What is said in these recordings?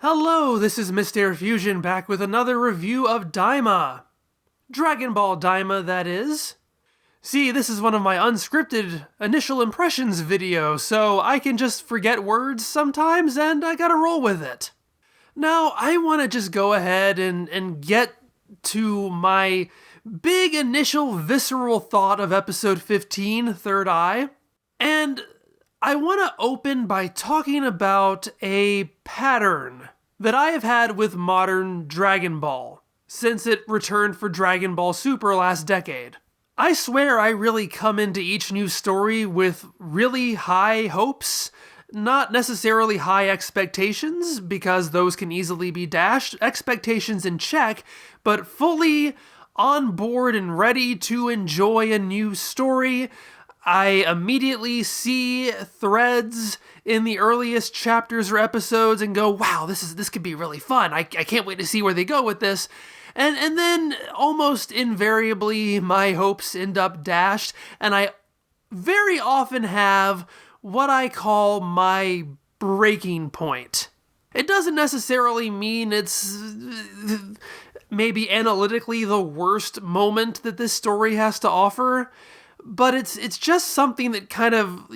Hello, this is Mr. Fusion back with another review of Daima. Dragon Ball Daima, that is. See, this is one of my unscripted initial impressions videos, so I can just forget words sometimes and I gotta roll with it. Now, I want to just go ahead and get to my big initial visceral thought of episode 15, Third Eye, and I want to open by talking about a pattern that I have had with modern Dragon Ball since it returned for Dragon Ball Super last decade. I swear I really come into each new story with really high hopes, not necessarily high expectations, because those can easily be dashed, expectations in check, but fully on board and ready to enjoy a new story. I immediately see threads in the earliest chapters or episodes and go, wow, this could be really fun. I can't wait to see where they go with this. And then almost invariably my hopes end up dashed, and I very often have what I call my breaking point. It doesn't necessarily mean it's maybe analytically the worst moment that this story has to offer, but it's just something that kind of,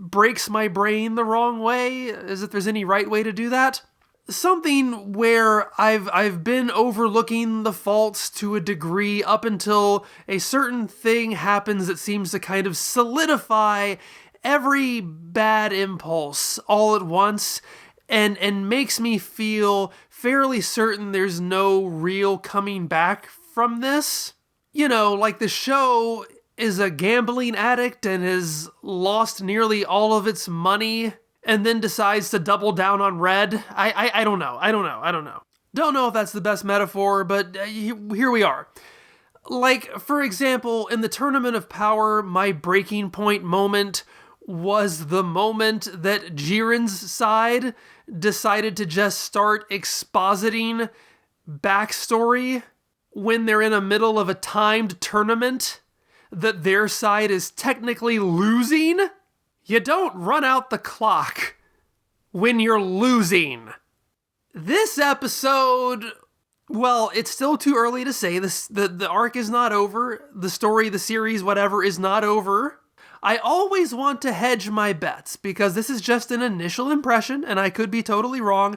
breaks my brain the wrong way, as if there's any right way to do that. Something where I've been overlooking the faults to a degree up until a certain thing happens that seems to kind of solidify every bad impulse all at once and makes me feel fairly certain there's no real coming back from this. Like the show is a gambling addict and has lost nearly all of its money and then decides to double down on red. I don't know. Don't know if that's the best metaphor, but here we are. Like, for example, in the Tournament of Power, my breaking point moment was the moment that Jiren's side decided to just start expositing backstory when they're in the middle of a timed tournament that their side is technically losing. You don't run out the clock when you're losing. This episode, well, it's still too early to say. The arc is not over. The story, the series, whatever, is not over. I always want to hedge my bets because this is just an initial impression and I could be totally wrong.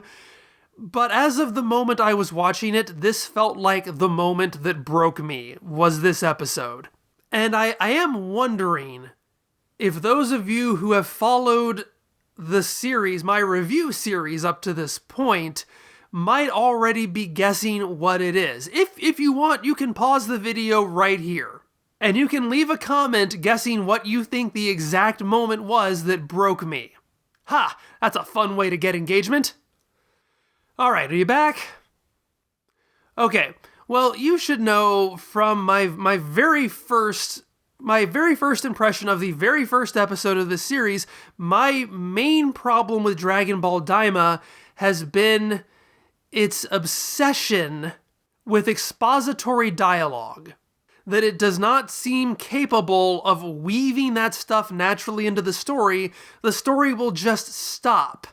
But as of the moment I was watching it, this felt like the moment that broke me, was this episode. And I am wondering if those of you who have followed the series, my review series up to this point, might already be guessing what it is. If you want, you can pause the video right here. And you can leave a comment guessing what you think the exact moment was that broke me. Ha! That's a fun way to get engagement. Alright, are you back? Okay. Well, you should know from my very first impression of the very first episode of this series, my main problem with Dragon Ball Daima has been its obsession with expository dialogue. That it does not seem capable of weaving that stuff naturally into the story. The story will just stop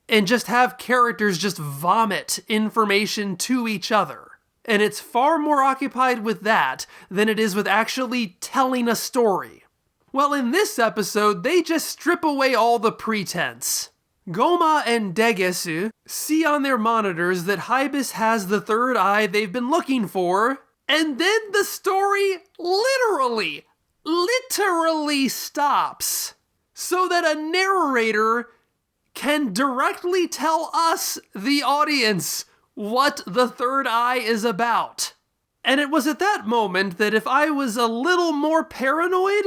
and just have characters just vomit information to each other. And it's far more occupied with that than it is with actually telling a story. Well, in this episode, they just strip away all the pretense. Goma and Degesu see on their monitors that Hybis has the third eye they've been looking for, and then the story literally stops so that a narrator can directly tell us, the audience, what the third eye is about. And it was at that moment that if I was a little more paranoid,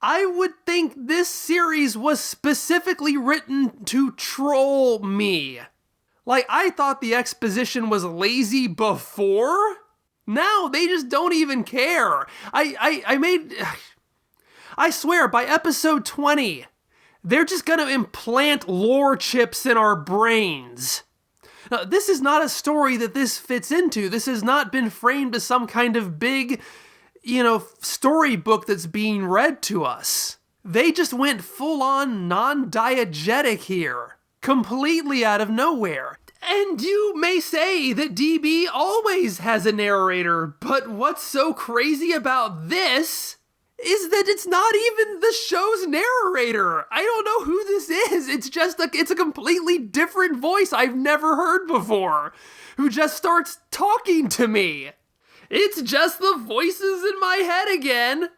I would think this series was specifically written to troll me. Like, I thought the exposition was lazy before. Now they just don't even care. I swear, by episode 20, they're just gonna implant lore chips in our brains. Now, this is not a story that this fits into. This has not been framed as some kind of big, storybook that's being read to us. They just went full-on non-diegetic here. completely out of nowhere. And you may say that DB always has a narrator, but what's so crazy about this is that it's not even the show's narrator. I don't know who this is. It's a completely different voice I've never heard before, who just starts talking to me. It's just the voices in my head again.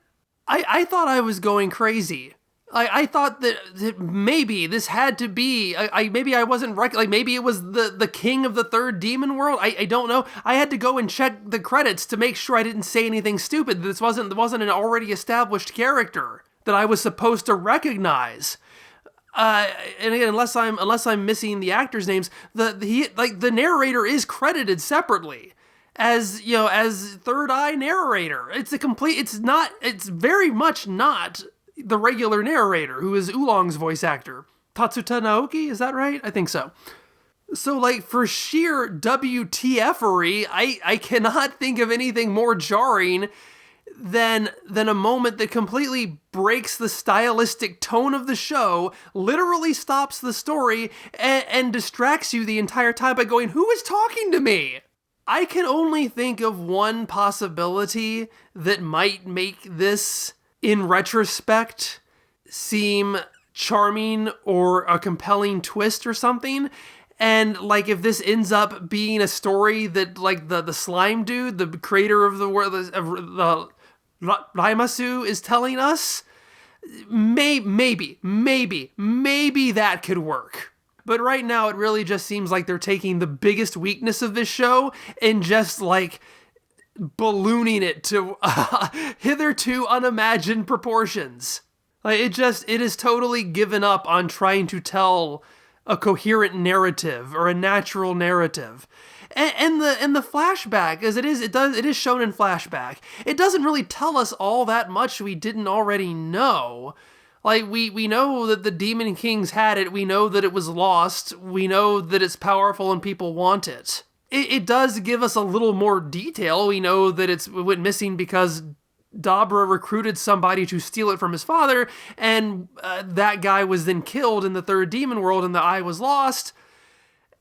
I thought I was going crazy. I thought that maybe this had to be, maybe I wasn't right, like maybe it was the king of the third demon world. I don't know. I had to go and check the credits to make sure I didn't say anything stupid. This wasn't an already established character that I was supposed to recognize. And again, unless I'm missing the actors' names, the narrator is credited separately as third eye narrator. It's very much not the regular narrator, who is Oolong's voice actor. Tatsuta Naoki, is that right? I think so. So, like, for sheer WTF-ery, I cannot think of anything more jarring than a moment that completely breaks the stylistic tone of the show, literally stops the story, and distracts you the entire time by going, who is talking to me? I can only think of one possibility that might make this, in retrospect, seem charming or a compelling twist or something. And like, if this ends up being a story that, like, the slime dude, the creator of the world, the Raimasu, is telling us, maybe that could work. But right now, it really just seems like they're taking the biggest weakness of this show and just, like, ballooning it to hitherto unimagined proportions. Like, it is totally given up on trying to tell a coherent narrative or a natural narrative. And the flashback, as it is shown in flashback, it doesn't really tell us all that much we didn't already know. Like, we know that the Demon Kings had it, we know that it was lost, we know that it's powerful and people want it. It does give us a little more detail. We know that it went missing because Dabra recruited somebody to steal it from his father, and that guy was then killed in the third demon world and the eye was lost.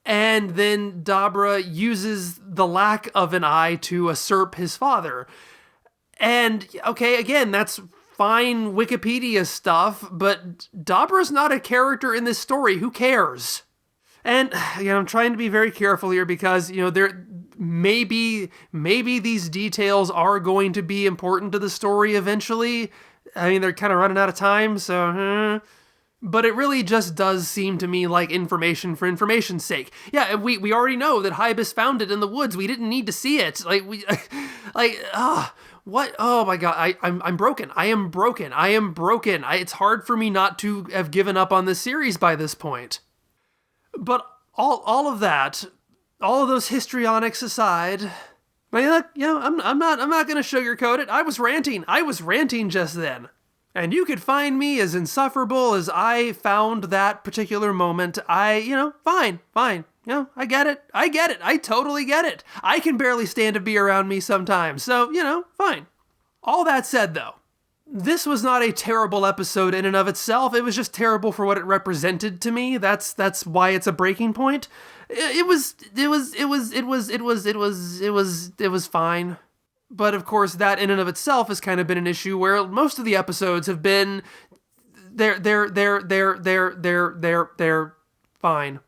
And then Dabra uses the lack of an eye to usurp his father. And, okay, again, that's fine Wikipedia stuff, but Dabra's not a character in this story. Who cares? And, I'm trying to be very careful here because, there maybe these details are going to be important to the story eventually. I mean, they're kind of running out of time, so... But it really just does seem to me like information for information's sake. Yeah, we already know that Hybis found it in the woods. We didn't need to see it. What? Oh my god, I'm broken. I am broken. It's hard for me not to have given up on this series by this point. But all of that, all of those histrionics aside, I'm not going to sugarcoat it. I was ranting just then. And you could find me as insufferable as I found that particular moment. Fine. I get it. I totally get it. I can barely stand to be around me sometimes. So, fine. All that said, though, this was not a terrible episode in and of itself. It was just terrible for what it represented to me. That's why it's a breaking point. It was fine. But of course, that in and of itself has kind of been an issue where most of the episodes have been they're fine.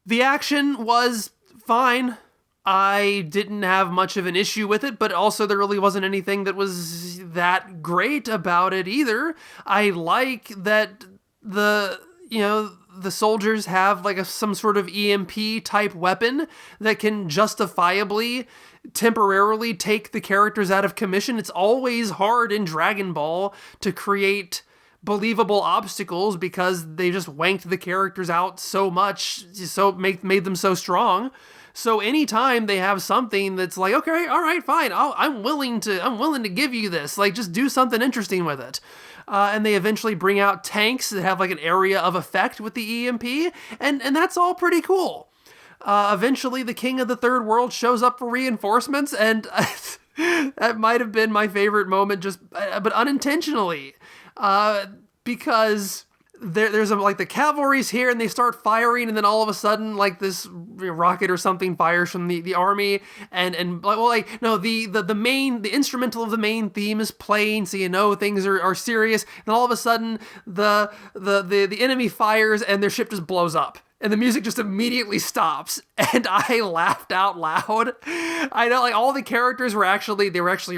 The action was fine. I didn't have much of an issue with it, but also there really wasn't anything that was that great about it either. I like that the soldiers have like some sort of EMP type weapon that can justifiably temporarily take the characters out of commission. It's always hard in Dragon Ball to create believable obstacles because they just wanked the characters out so much, so made them so strong. So anytime they have something that's like, okay, all right, fine, I'm willing to give you this. Like, just do something interesting with it. And they eventually bring out tanks that have like an area of effect with the EMP, and that's all pretty cool. Eventually, the king of the third world shows up for reinforcements, and that might have been my favorite moment, but unintentionally, because there's like the cavalry's here and they start firing, and then all of a sudden like this rocket or something fires from the army, and well, like, no, the instrumental of the main theme is playing, so you know things are serious. And all of a sudden the enemy fires and their ship just blows up. And the music just immediately stops, and I laughed out loud. I know, like, all the characters were actually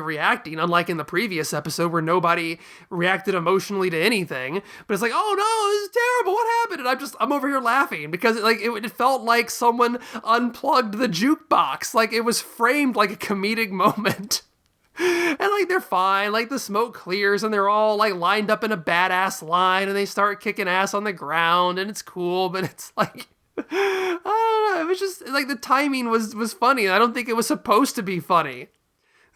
reacting, unlike in the previous episode where nobody reacted emotionally to anything. But it's like, oh no, this is terrible, what happened? And I'm over here laughing because it felt like someone unplugged the jukebox. Like, it was framed like a comedic moment. And like, they're fine, like the smoke clears and they're all like lined up in a badass line and they start kicking ass on the ground and it's cool, but it's like, I don't know, it was just like the timing was funny. I don't think it was supposed to be funny.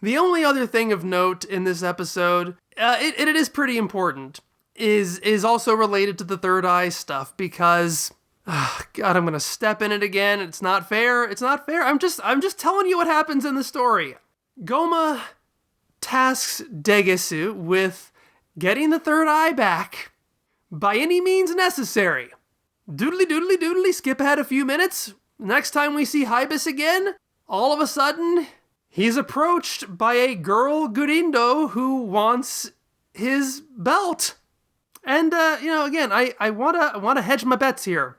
The only other thing of note in this episode, it is pretty important, is also related to the third eye stuff, because God, I'm gonna step in it again. It's not fair. I'm just telling you what happens in the story. Goma tasks Degesu with getting the third eye back by any means necessary. Doodly, skip ahead a few minutes. Next time we see Hibis again, all of a sudden, he's approached by a girl Gurindo who wants his belt. And, again, I want to hedge my bets here,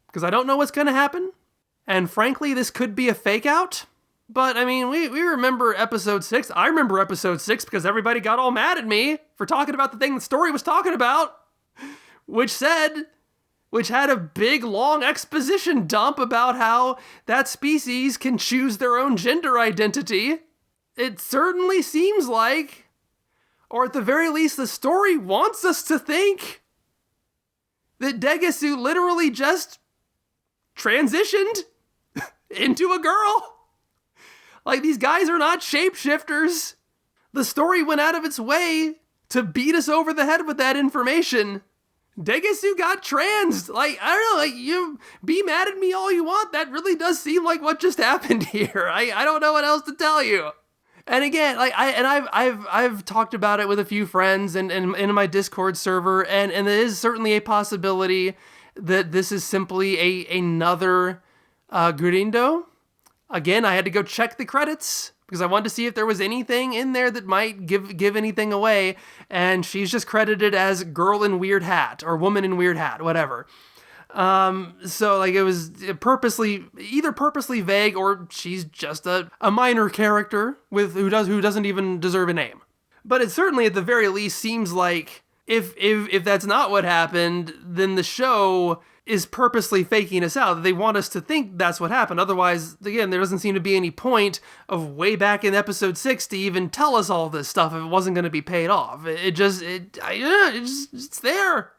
because I don't know what's going to happen. And frankly, this could be a fake out. But, I mean, we remember episode 6. I remember episode 6 because everybody got all mad at me for talking about the thing the story was talking about, which had a big, long exposition dump about how that species can choose their own gender identity. It certainly seems like, or at the very least, the story wants us to think that Degesu literally just transitioned into a girl. Like, these guys are not shapeshifters. The story went out of its way to beat us over the head with that information. Degesu got trans. Like, I don't know, like, you be mad at me all you want. That really does seem like what just happened here. I don't know what else to tell you. And again, like, I've talked about it with a few friends and in my Discord server, and there is certainly a possibility that this is simply another Gurindo. Again, I had to go check the credits because I wanted to see if there was anything in there that might give anything away. And she's just credited as girl in weird hat or woman in weird hat, whatever. So like, it was purposely vague, or she's just a minor character who doesn't even deserve a name. But it certainly at the very least seems like if that's not what happened, then the show is purposely faking us out. They want us to think that's what happened. Otherwise, again, there doesn't seem to be any point of way back in episode 6 to even tell us all this stuff if it wasn't going to be paid off. It's there.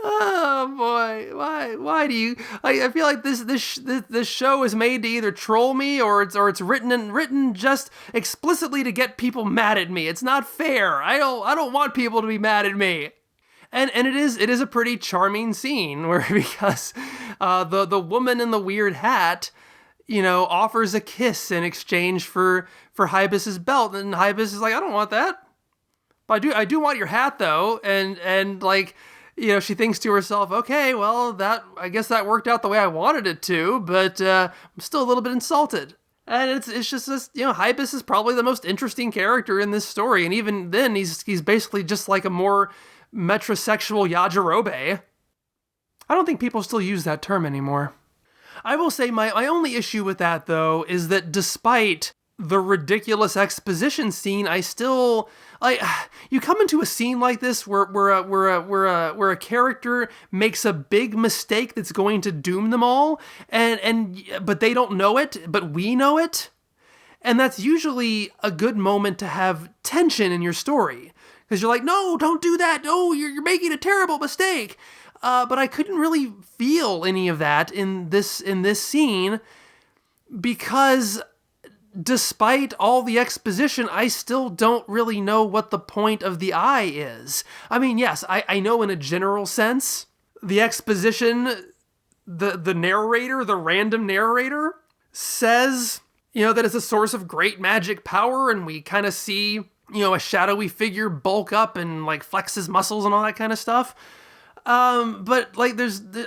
Oh boy, why do you? I feel like this show is made to either troll me or it's written just explicitly to get people mad at me. It's not fair. I don't want people to be mad at me. And it is a pretty charming scene where, because the woman in the weird hat, offers a kiss in exchange for Hibis's belt, and Hibis is like, I don't want that, but I do want your hat though, and like, she thinks to herself, okay, well, I guess that worked out the way I wanted it to, but I'm still a little bit insulted. And it's just this, Hibis is probably the most interesting character in this story, and even then he's basically just like a more metrosexual Yajirobe. I don't think people still use that term anymore. I will say my only issue with that, though, is that despite the ridiculous exposition scene, I still, like, you come into a scene like this where a character makes a big mistake that's going to doom them all, but they don't know it, but we know it. And that's usually a good moment to have tension in your story. Because you're like, no, don't do that. No, you're making a terrible mistake. But I couldn't really feel any of that in this scene, because despite all the exposition, I still don't really know what the point of the eye is. I mean, yes, I know in a general sense, the exposition, the narrator, the random narrator, says, that it's a source of great magic power, and we kind of see a shadowy figure bulk up and like flex his muscles and all that kind of stuff. But like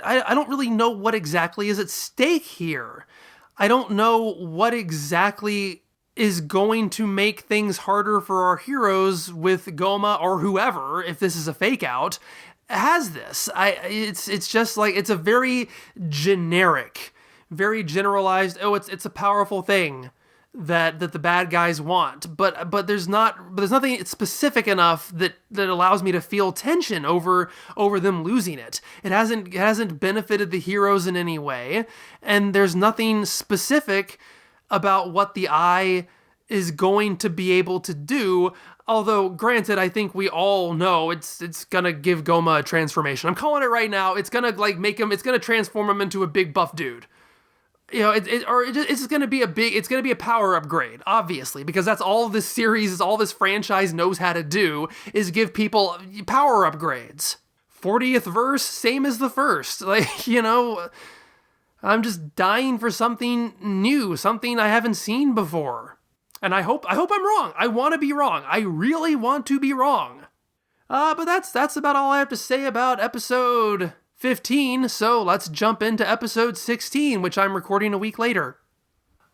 I don't really know what exactly is at stake here. I don't know what exactly is going to make things harder for our heroes with Goma or whoever, if this is a fake out, has this. It's just like, it's a very generic, very generalized, it's a powerful thing that the bad guys want, but there's nothing specific enough that allows me to feel tension over them losing it. It hasn't benefited the heroes in any way, and there's nothing specific about what the eye is going to be able to do. Although, granted, I think we all know it's gonna give Goma a transformation. I'm calling it right now. It's gonna it's gonna transform him into a big buff dude. It's gonna be a power upgrade, obviously, because that's all this series, all this franchise knows how to do, is give people power upgrades. 40th verse, same as the first. I'm just dying for something new, something I haven't seen before. And I hope I'm wrong. I want to be wrong. I really want to be wrong. But that's about all I have to say about episode 15, so let's jump into episode 16, which I'm recording a week later.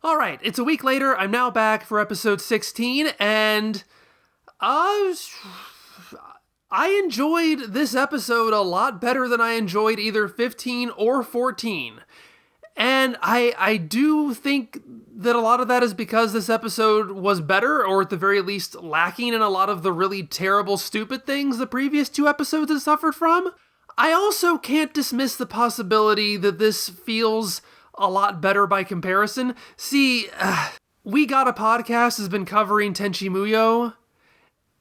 Alright, it's a week later, I'm now back for episode 16, and I enjoyed this episode a lot better than I enjoyed either 15 or 14. And I do think that a lot of that is because this episode was better, or at the very least lacking in a lot of the really terrible, stupid things the previous two episodes have suffered from. I also can't dismiss the possibility that this feels a lot better by comparison. See, We Got a Podcast has been covering Tenchi Muyo,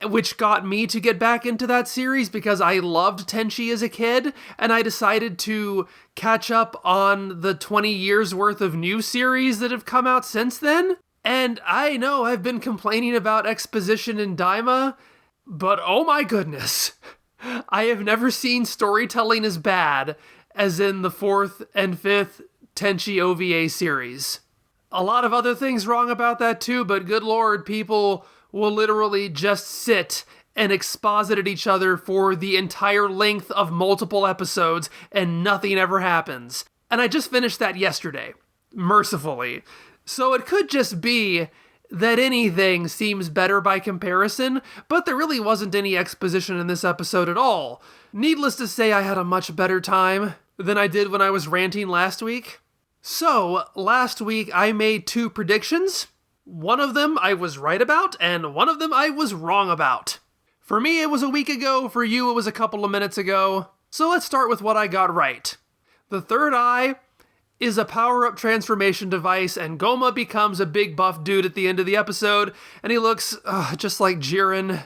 which got me to get back into that series because I loved Tenchi as a kid, and I decided to catch up on the 20 years worth of new series that have come out since then. And I know I've been complaining about exposition in Daima, but oh my goodness, I have never seen storytelling as bad as in the 4th and 5th Tenchi OVA series. A lot of other things wrong about that too, but good lord, people will literally just sit and exposit at each other for the entire length of multiple episodes and nothing ever happens. And I just finished that yesterday, mercifully. So it could just be that anything seems better by comparison, but there really wasn't any exposition in this episode at all. Needless to say, I had a much better time than I did when I was ranting last week. So, last week I made 2 predictions. One of them I was right about, and one of them I was wrong about. For me, it was a week ago. For you, it was a couple of minutes ago. So let's start with what I got right. The third eye is a power-up transformation device, and Goma becomes a big buff dude at the end of the episode, and he looks just like Jiren.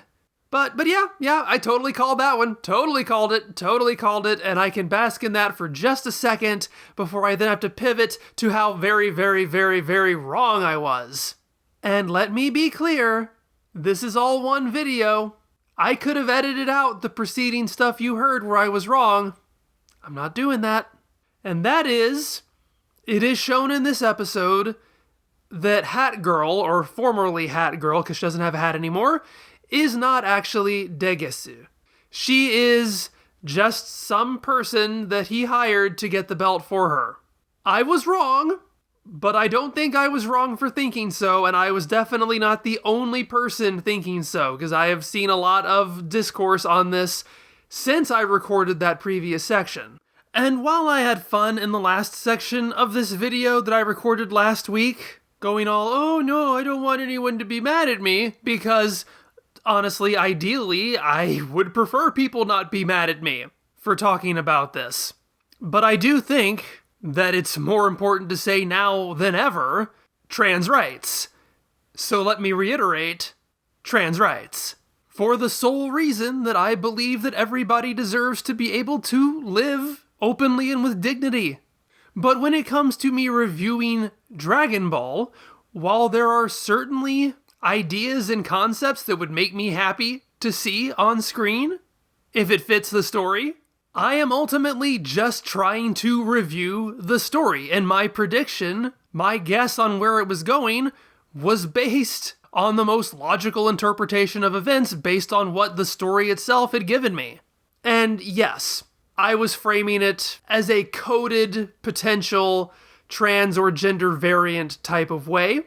But yeah, I totally called that one. Totally called it, and I can bask in that for just a second before I then have to pivot to how very, very, very, very wrong I was. And let me be clear, this is all one video. I could have edited out the preceding stuff you heard where I was wrong. I'm not doing that. And that is, it is shown in this episode that Hat Girl, or formerly Hat Girl, because she doesn't have a hat anymore, is not actually Degesu. She is just some person that he hired to get the belt for her. I was wrong, but I don't think I was wrong for thinking so, and I was definitely not the only person thinking so, because I have seen a lot of discourse on this since I recorded that previous section. And while I had fun in the last section of this video that I recorded last week, going all, oh no, I don't want anyone to be mad at me, because honestly, ideally, I would prefer people not be mad at me for talking about this. But I do think that it's more important to say now than ever, trans rights. So let me reiterate, trans rights. For the sole reason that I believe that everybody deserves to be able to live openly and with dignity. But when it comes to me reviewing Dragon Ball, while there are certainly ideas and concepts that would make me happy to see on screen, if it fits the story, I am ultimately just trying to review the story, and my prediction, my guess on where it was going, was based on the most logical interpretation of events based on what the story itself had given me. And yes, I was framing it as a coded potential trans or gender variant type of way.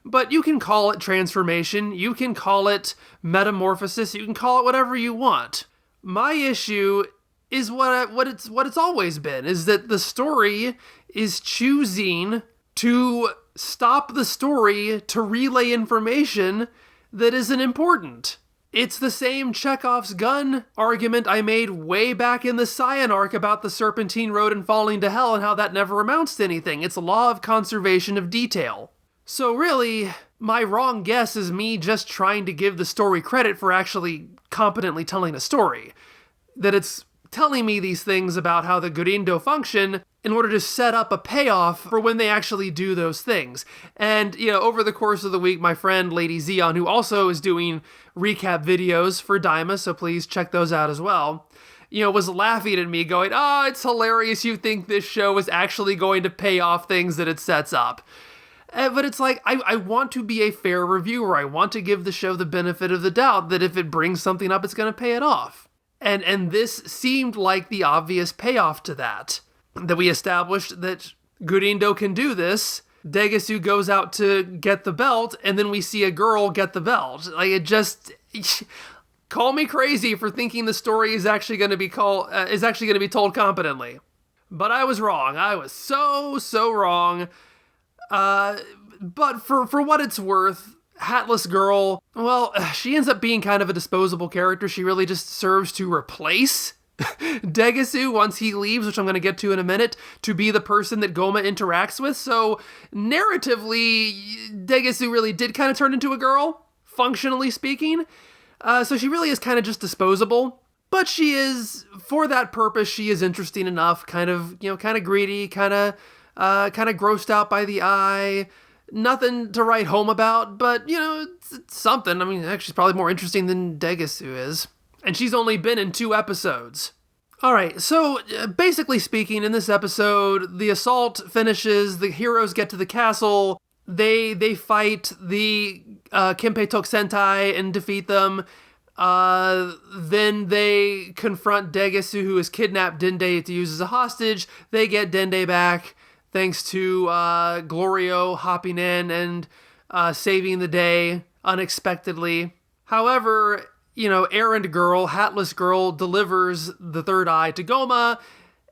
But you can call it transformation, you can call it metamorphosis, you can call it whatever you want. My issue is what it's always been, is that the story is choosing to stop the story to relay information that isn't important. It's the same Chekhov's gun argument I made way back in the Cyan arc about the Serpentine Road and falling to hell and how that never amounts to anything. It's a law of conservation of detail. So really, my wrong guess is me just trying to give the story credit for actually competently telling a story. That it's telling me these things about how the Gurindo function in order to set up a payoff for when they actually do those things. And, over the course of the week, my friend Lady Zeon, who also is doing recap videos for Daima, so please check those out as well, was laughing at me going, it's hilarious you think this show is actually going to pay off things that it sets up. But it's like, I want to be a fair reviewer. I want to give the show the benefit of the doubt that if it brings something up, it's going to pay it off. And this seemed like the obvious payoff to that we established that Gurindo can do this. Degisu goes out to get the belt, and then we see a girl get the belt. Like, it just... Call me crazy for thinking the story is actually going to be told competently. But I was wrong. I was so wrong. But for what it's worth, Hatless Girl, well, she ends up being kind of a disposable character. She really just serves to replace Degisu once he leaves, which I'm going to get to in a minute, to be the person that Goma interacts with. So narratively, Degisu really did kind of turn into a girl, functionally speaking. So she really is kind of just disposable. But she is, for that purpose, she is interesting enough, kind of greedy, kind of grossed out by the eye. Nothing to write home about, but, it's something. I mean, actually, she's probably more interesting than Degisu is. And she's only been in 2 episodes. Alright, so basically speaking, in this episode, the assault finishes, the heroes get to the castle, they fight the Kenpei Tokusentai and defeat them. Then they confront Degisu, who has kidnapped Dende to use as a hostage. They get Dende back, thanks to Glorio hopping in and saving the day unexpectedly. However, Errand Girl, Hatless Girl, delivers the third eye to Goma,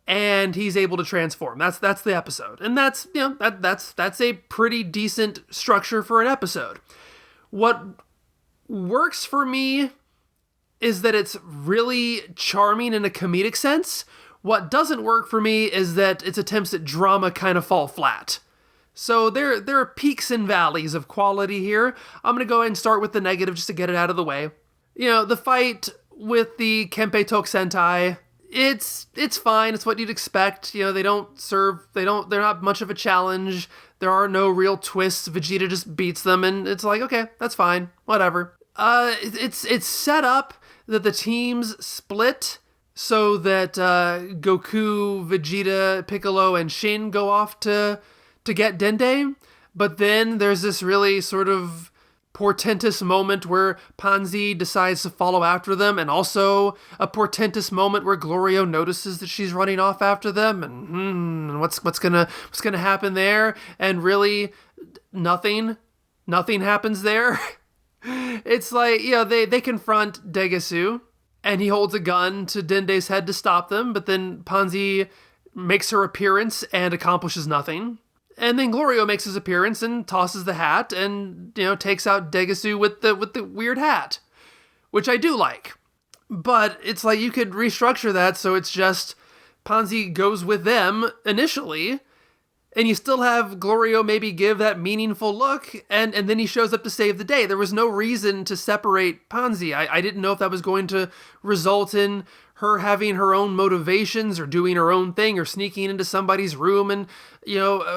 and he's able to transform. That's the episode. And that's a pretty decent structure for an episode. What works for me is that it's really charming in a comedic sense. What doesn't work for me is that its attempts at drama kind of fall flat. So there are peaks and valleys of quality here. I'm going to go ahead and start with the negative just to get it out of the way. The fight with the Kenpei Tokusentai, it's fine. It's what you'd expect. They're not much of a challenge. There are no real twists. Vegeta just beats them, and it's like, okay, that's fine. Whatever. It's set up that the teams split so that Goku, Vegeta, Piccolo, and Shin go off to get Dende. But then there's this really sort of portentous moment where Pansy decides to follow after them, and also a portentous moment where Glorio notices that she's running off after them, and what's gonna happen there? And really, nothing happens there. It's like, they confront Degisu, and he holds a gun to Dende's head to stop them, but then Pansy makes her appearance and accomplishes nothing. And then Glorio makes his appearance and tosses the hat and, takes out Degisu with the weird hat, which I do like. But it's like you could restructure that so it's just Pansy goes with them initially, and you still have Glorio maybe give that meaningful look, and then he shows up to save the day. There was no reason to separate Pansy. I didn't know if that was going to result in her having her own motivations or doing her own thing or sneaking into somebody's room and,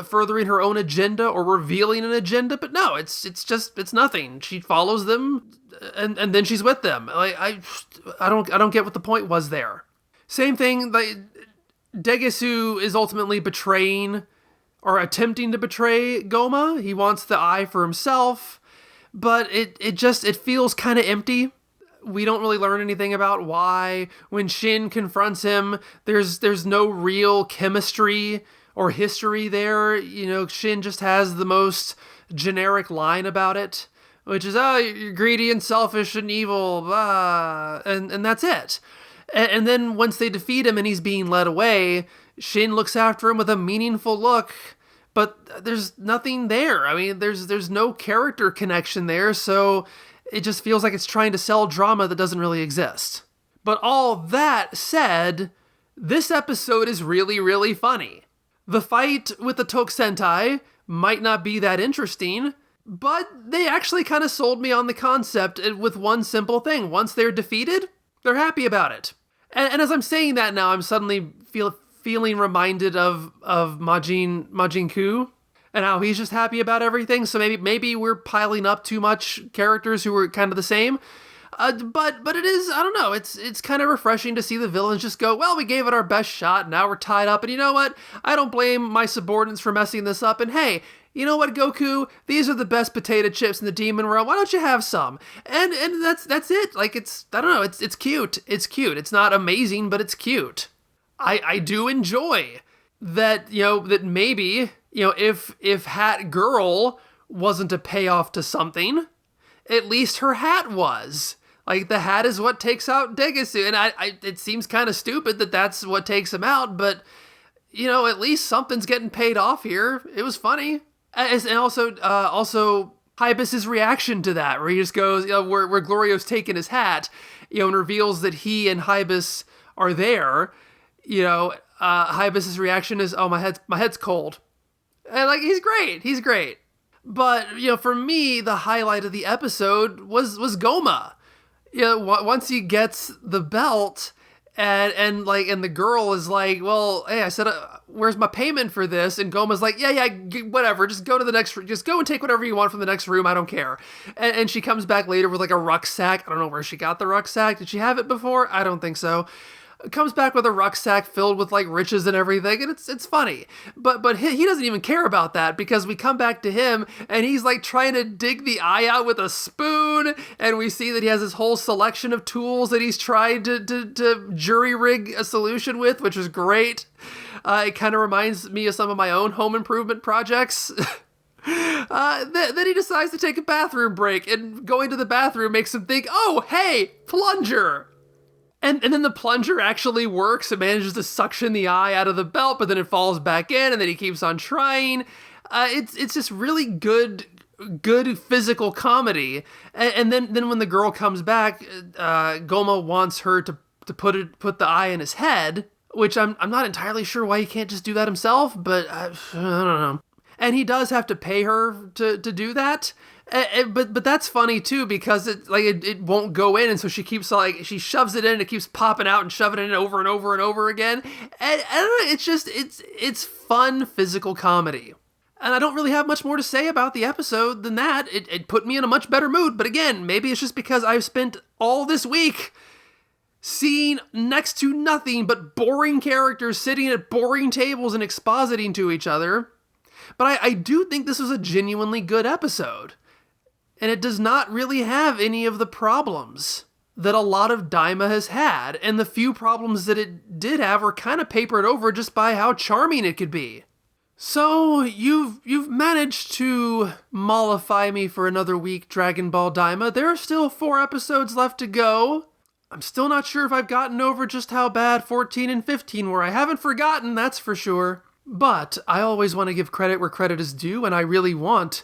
furthering her own agenda or revealing an agenda. But no, it's nothing. She follows them and then she's with them. I don't get what the point was there. Same thing, like Degisu is ultimately betraying or attempting to betray Goma. He wants the eye for himself. but it feels kind of empty. We don't really learn anything about why. When Shin confronts him, there's no real chemistry or history there. You know, Shin just has the most generic line about it, which is, oh, you're greedy and selfish and evil, blah, and that's it. And then once they defeat him and he's being led away, Shin looks after him with a meaningful look, but there's nothing there. I mean, there's no character connection there, so it just feels like it's trying to sell drama that doesn't really exist. But all that said, this episode is really, really funny. The fight with the Tokusentai might not be that interesting, but they actually kind of sold me on the concept with one simple thing. Once they're defeated, they're happy about it. And as I'm saying that now, I'm suddenly feeling reminded of Majin Ku and how he's just happy about everything. So maybe we're piling up too much characters who are kind of the same. But it is, I don't know, it's kind of refreshing to see the villains just go, well, we gave it our best shot, now we're tied up, and you know what? I don't blame my subordinates for messing this up, and hey, you know what, Goku? These are the best potato chips in the demon realm. Why don't you have some? And that's it. Like, I don't know, it's cute. It's cute. It's not amazing, but it's cute. I do enjoy that, that maybe, if Hat Girl wasn't a payoff to something, at least her hat was. Like, the hat is what takes out Degasu, and it seems kind of stupid that that's what takes him out, but, at least something's getting paid off here. It was funny. And also Hibis's reaction to that, where he just goes, where Glorio's taking his hat, and reveals that he and Hibis are there, Hibis's reaction is, oh, my head's cold. And, like, he's great. But, for me, the highlight of the episode was Goma. Once he gets the belt, and the girl is like, well, hey, I said, where's my payment for this? And Goma's like, yeah, whatever. Just go to the next, just go and take whatever you want from the next room. I don't care. And she comes back later with like a rucksack. I don't know where she got the rucksack. Did she have it before? I don't think so. Comes back with a rucksack filled with like riches and everything, and it's funny. But he doesn't even care about that, because we come back to him and he's like trying to dig the eye out with a spoon, and we see that he has this whole selection of tools that he's trying to jury rig a solution with, which is great. It kind of reminds me of some of my own home improvement projects. Then he decides to take a bathroom break, and going to the bathroom makes him think, oh, hey, plunger! And then the plunger actually works. It manages to suction the eye out of the belt, but then it falls back in, and then he keeps on trying. It's just really good physical comedy. And then when the girl comes back, Goma wants her to put the eye in his head, which I'm not entirely sure why he can't just do that himself, but I don't know. And he does have to pay her to do that. But that's funny too, because it won't go in, and so she keeps she shoves it in, and it keeps popping out and shoving it in over and over and over again. And I don't know, it's fun physical comedy. And I don't really have much more to say about the episode than that. It put me in a much better mood, but again, maybe it's just because I've spent all this week seeing next to nothing but boring characters sitting at boring tables and expositing to each other. But I do think this was a genuinely good episode. And it does not really have any of the problems that a lot of Daima has had. And the few problems that it did have were kind of papered over just by how charming it could be. So, you've managed to mollify me for another week, Dragon Ball Daima. There are still 4 episodes left to go. I'm still not sure if I've gotten over just how bad 14 and 15 were. I haven't forgotten, that's for sure. But I always want to give credit where credit is due, and I really want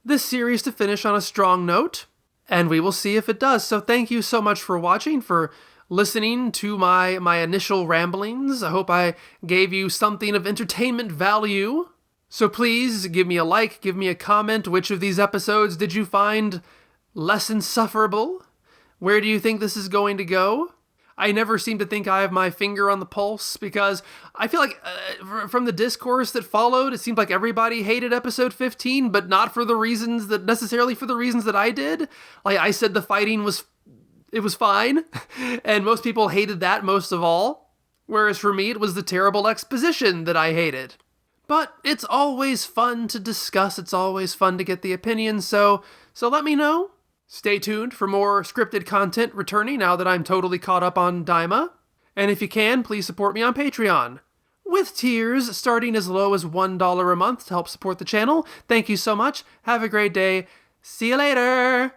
this series to finish on a strong note, and we will see if it does. So thank you so much for watching, for listening to my initial ramblings. I hope I gave you something of entertainment value. So please give me a like, give me a comment. Which of these episodes did you find less insufferable? Where do you think this is going to go? I never seem to think I have my finger on the pulse, because I feel like from the discourse that followed, it seemed like everybody hated episode 15, but not for the reasons that I did. Like, I said the fighting was fine, and most people hated that most of all, whereas for me it was the terrible exposition that I hated. But it's always fun to discuss, it's always fun to get the opinions, so So let me know. Stay tuned for more scripted content returning now that I'm totally caught up on Daima. And if you can, please support me on Patreon, with tiers starting as low as $1 a month to help support the channel. Thank you so much. Have a great day. See you later!